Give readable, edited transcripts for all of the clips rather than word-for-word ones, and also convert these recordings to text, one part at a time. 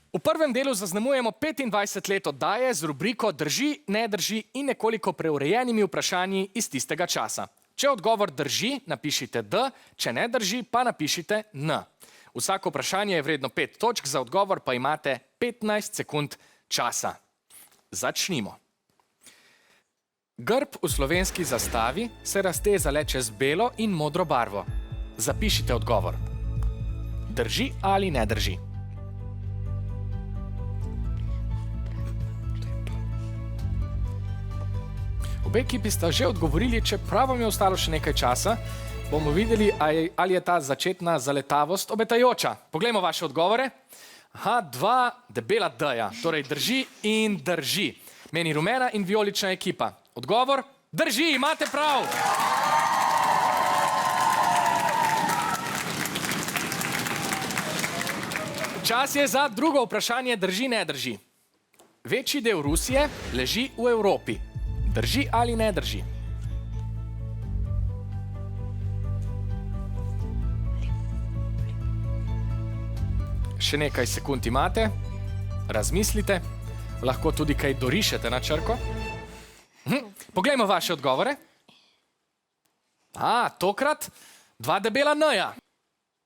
V prvem delu zaznamujemo 25 let oddaje z rubriko Drži, ne drži in nekoliko preurejenimi vprašanji iz tistega časa. Če odgovor drži, napišite D, če ne drži, pa napišite N. Vsako vprašanje je vredno 5 točk, za odgovor pa imate 15 sekund časa. Začnimo. Grb v slovenski zastavi se razteza le čez belo in modro barvo. Zapišite odgovor. Drži ali ne drži? Obe ekipi sta že odgovorili, čeprav vam je ostalo še nekaj časa. Bomo videli, ali je ta začetna zaletavost obetajoča. Poglejmo vaše odgovore. Aha, 2 debela D-ja, torej drži in drži. Meni rumena in vijolična ekipa. Odgovor? Drži, imate prav! Čas je za drugo vprašanje, drži, ne drži. Večji del Rusije leži v Evropi. Drži ali ne drži? Še nekaj sekund imate, razmislite, lahko tudi kaj dorišete na črko. Poglejmo vaše odgovore. Tokrat 2 debela N-ja.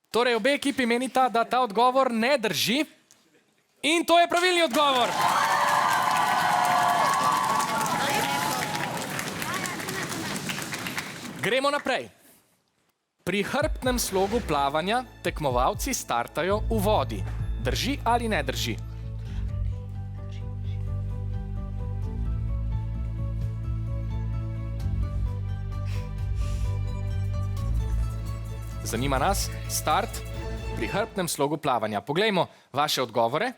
Torej, obe ekipi menita, da ta odgovor ne drži. In to je pravilni odgovor. Gremo naprej. Pri hrbtnem slogu plavanja tekmovalci startajo v vodi. Drži ali ne drži? Zanima nas start pri hrbtnem slogu plavanja. Poglejmo vaše odgovore.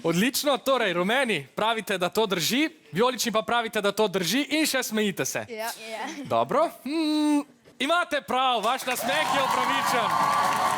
Odlično, torej rumeni pravite, da to drži, vijolični pa pravite, da to drži in še smejite se. Ja. Dobro. Imate prav, vaš nasmeh je upravičen.